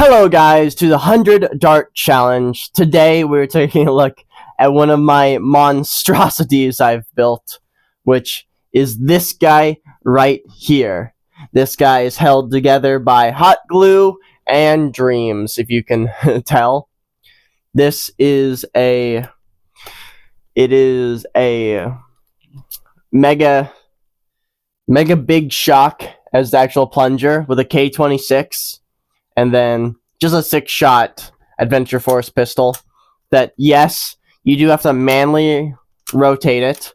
Hello guys to the 100 dart challenge. Today we're taking a look at one of my monstrosities I've built, which is this guy right here. This guy is held together by hot glue and dreams, if you can tell. This is a mega big shock as the actual plunger with a K26. And then just a 6-shot Adventure Force pistol that, yes, you do have to manually rotate it,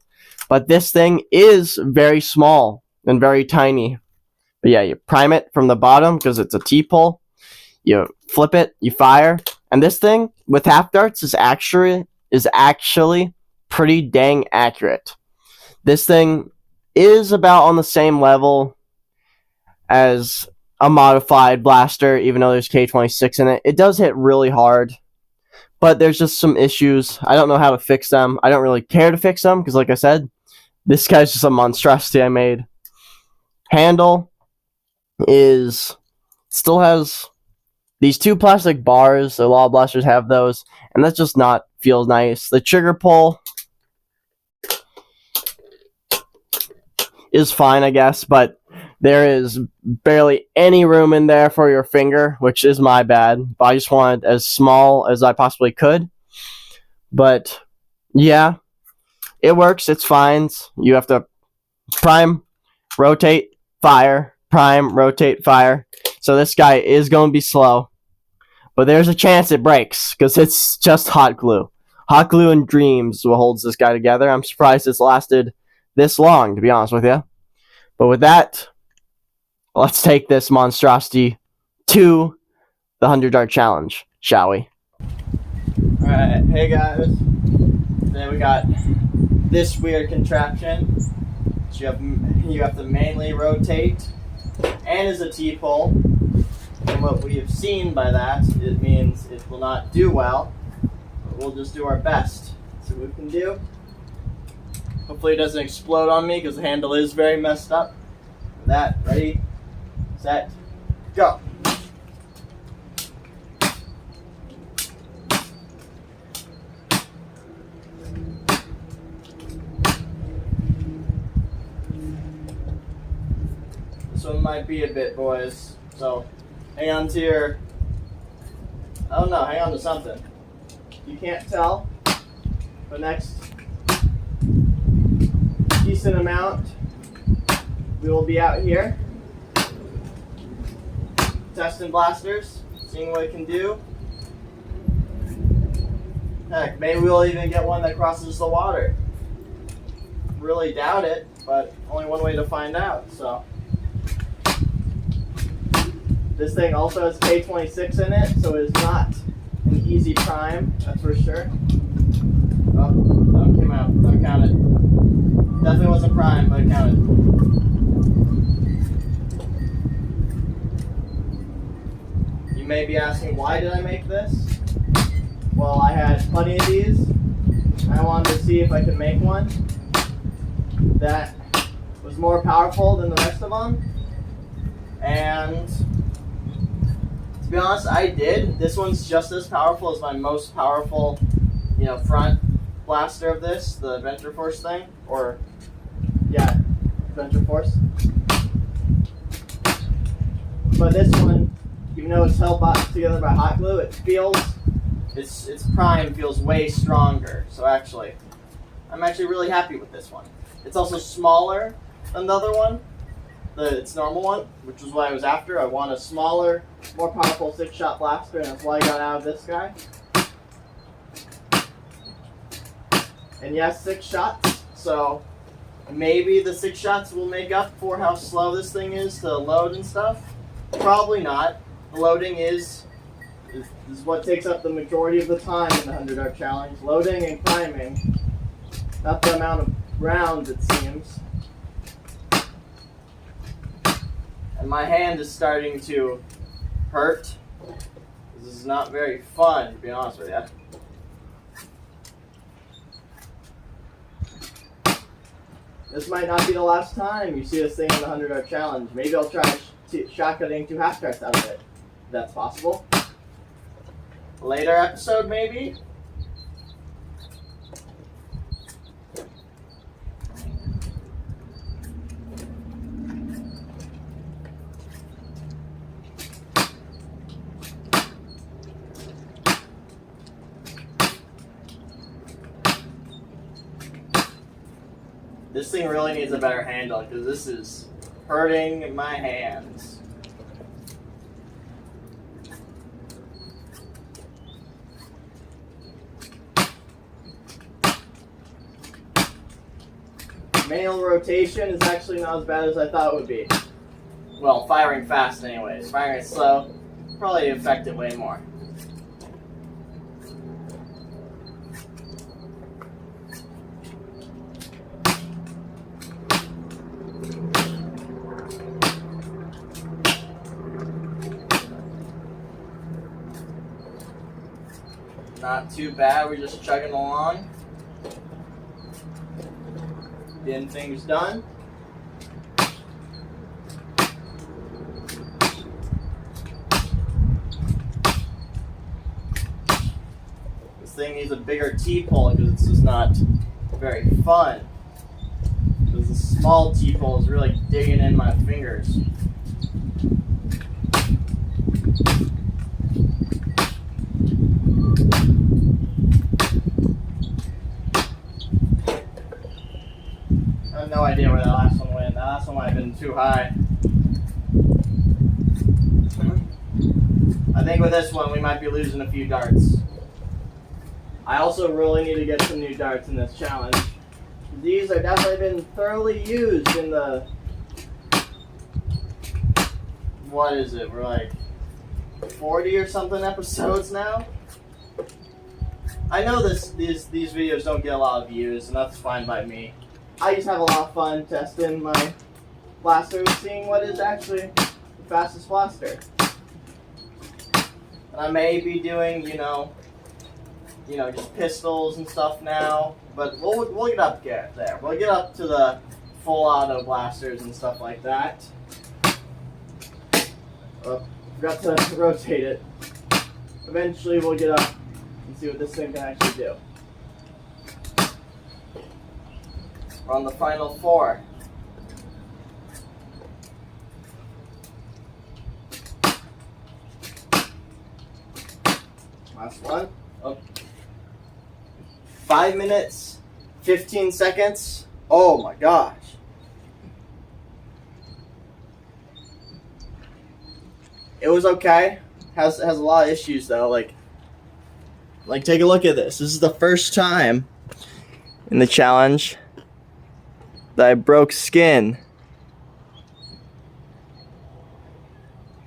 but this thing is very small and very tiny. But yeah, you prime it from the bottom because it's a T-pull, you flip it, you fire, and this thing with half darts is actually pretty dang accurate. This thing is about on the same level as a modified blaster, even though there's K26 in it. It does hit really hard, but there's just some issues. I don't know how to fix them. I don't really care to fix them, because like I said, this guy's just a monstrosity I made. Handle still has these 2 plastic bars. A lot of blasters have those, and that just not feels nice. The trigger pull is fine, I guess, but there is barely any room in there for your finger, which is my bad. But I just wanted as small as I possibly could. But yeah, it works. It's fine. You have to prime, rotate, fire, prime, rotate, fire. So this guy is going to be slow. But there's a chance it breaks because it's just hot glue. Hot glue and dreams will hold this guy together. I'm surprised it's lasted this long, to be honest with you. But with that, let's take this monstrosity to the 100 dart challenge, shall we? Alright, hey guys. Today we got this weird contraption. So you have to manually rotate, and is a T-pull. And what we have seen by that, it means it will not do well, but we'll just do our best. See what we can do. Hopefully it doesn't explode on me, because the handle is very messed up. With that, ready, set, go. This one might be a bit, boys. So hang on to your, I don't know, hang on to something. You can't tell, but next decent amount, we will be out here testing blasters, seeing what it can do. Heck, maybe we'll even get one that crosses the water. Really doubt it, but only one way to find out. So this thing also has K26 in it, so it is not an easy prime, that's for sure. Oh, that one came out. Don't count it. Definitely wasn't prime, but it counted. You may be asking, why did I make this? Well, I had plenty of these. I wanted to see if I could make one that was more powerful than the rest of them. And to be honest, I did. This one's just as powerful as my most powerful, front blaster of this, the Adventure Force thing, or yeah, Adventure Force. But this one, even though it's held together by hot glue, its prime feels way stronger. So actually, I'm actually really happy with this one. It's also smaller than the other one, its normal one, which is what I was after. I want a smaller, more powerful 6-shot blaster, and that's why I got out of this guy. And yes, 6 shots, so maybe the 6 shots will make up for how slow this thing is to load and stuff. Probably not. The loading is what takes up the majority of the time in the 100 dart challenge. Loading and priming, not the amount of rounds, it seems. And my hand is starting to hurt. This is not very fun, to be honest with you. This might not be the last time you see this thing in the 100 dart challenge. Maybe I'll try shotgunning 2 half darts out of it. If that's possible. later episode, maybe? This thing really needs a better handle because this is hurting my hands. Manual rotation is actually not as bad as I thought it would be. Well, firing fast anyways. Firing it slow, probably affect it way more. Not too bad, we're just chugging along. Getting things done. This thing needs a bigger T-pole because it's just not very fun. Because the small T-pole is really digging in my fingers. I have no idea where that last one went. That last one might have been too high. I think with this one we might be losing a few darts. I also really need to get some new darts in this challenge. These are definitely been thoroughly used in the... What is it? We're like 40 or something episodes now? I know these videos don't get a lot of views, and that's fine by me. I just have a lot of fun testing my blaster and seeing what is actually the fastest blaster. And I may be doing, you know, just pistols and stuff now, but we'll get up there. We'll get up to the full auto blasters and stuff like that. Oh, forgot to rotate it. Eventually we'll get up and see what this thing can actually do. We're on the final 4. Last one. Oh. 5 minutes, 15 seconds. Oh my gosh. It was okay. Has a lot of issues though. Like take a look at this. This is the first time in the challenge that I broke skin.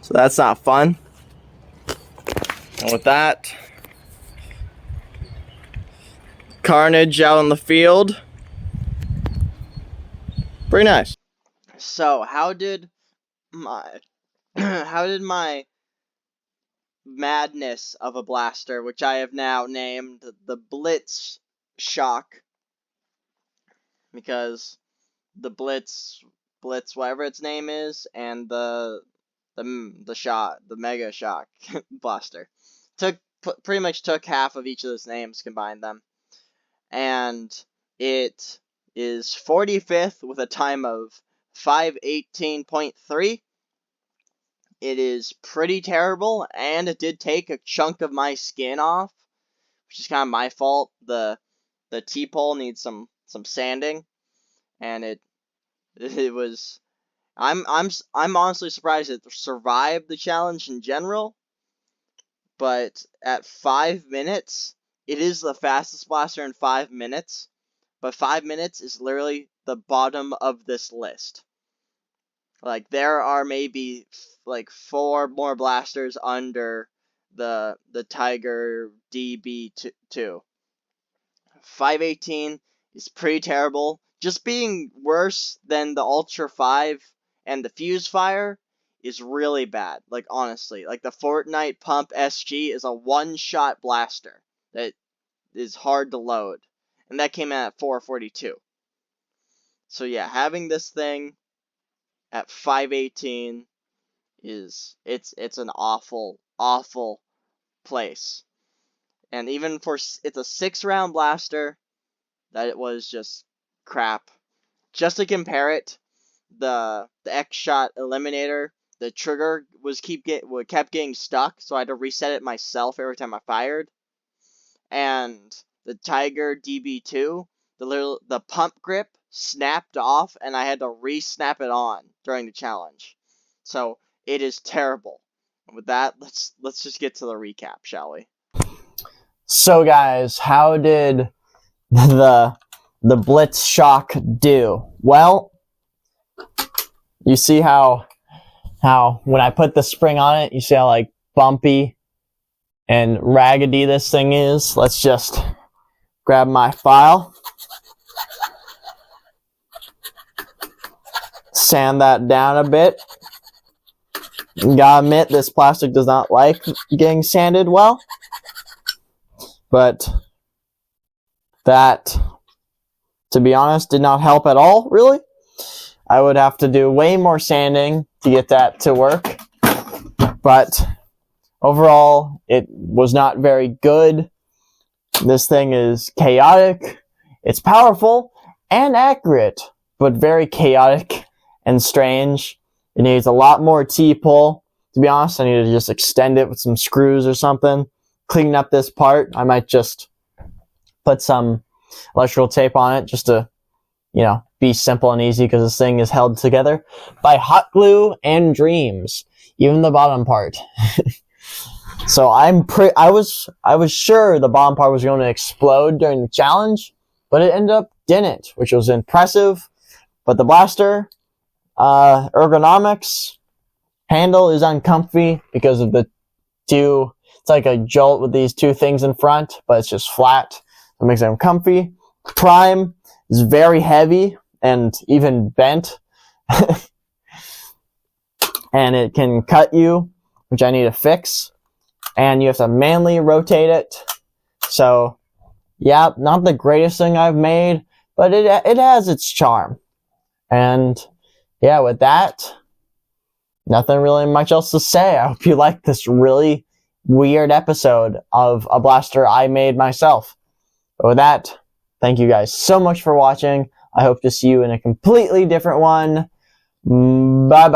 So that's not fun. And with that, carnage out on the field. Pretty nice. So how did my madness of a blaster, which I have now named the Blitz Shock, because the Blitz whatever its name is, and the Mega Shock blaster pretty much took half of each of those names, combined them, and it is 45th with a time of 5:18.3. It is pretty terrible, and it did take a chunk of my skin off, which is kind of my fault. The T-pole needs some sanding, and it was. I'm honestly surprised it survived the challenge in general, but at 5 minutes, it is the fastest blaster in 5 minutes, but 5 minutes is literally the bottom of this list. Like, there are maybe like 4 more blasters under the Tiger DB2. 5:18 is pretty terrible. Just being worse than the Ultra 5 and the Fuse Fire is really bad. Like, honestly, like the Fortnite Pump SG is a one-shot blaster that is hard to load, and that came out at 442. So yeah, having this thing at 5:18 is it's an awful place. And even for it's a 6-round blaster, that it was just crap. Just to compare it, the X shot eliminator, the trigger kept getting stuck, so I had to reset it myself every time I fired. And the Tiger DB2, the pump grip snapped off, and I had to re-snap it on during the challenge. So it is terrible. And with that, let's just get to the recap, shall we? So guys, how did the Blitz Shock do? Well, you see how when I put the spring on it, you see how like bumpy and raggedy this thing is. Let's just grab my file, sand that down a bit. Gotta admit, this plastic does not like getting sanded well, but that, to be honest, did not help at all, really. I would have to do way more sanding to get that to work, but overall, it was not very good. This thing is chaotic, it's powerful and accurate, but very chaotic and strange. It needs a lot more T-pull. To be honest, I need to just extend it with some screws or something. Clean up this part. I might just put some electrical tape on it just to, be simple and easy, because this thing is held together by hot glue and dreams. Even the bottom part. So I was sure the bottom part was going to explode during the challenge, but it ended up didn't, which was impressive. But the blaster, ergonomics, handle is uncomfy because of the two. It's like a jolt with these two things in front, but it's just flat. It makes it uncomfy. Prime is very heavy and even bent. And it can cut you, which I need to fix. And you have to manually rotate it. So, yeah, not the greatest thing I've made, but it has its charm. And, yeah, with that, nothing really much else to say. I hope you liked this really weird episode of a blaster I made myself. But with that, thank you guys so much for watching. I hope to see you in a completely different one. Bye-bye.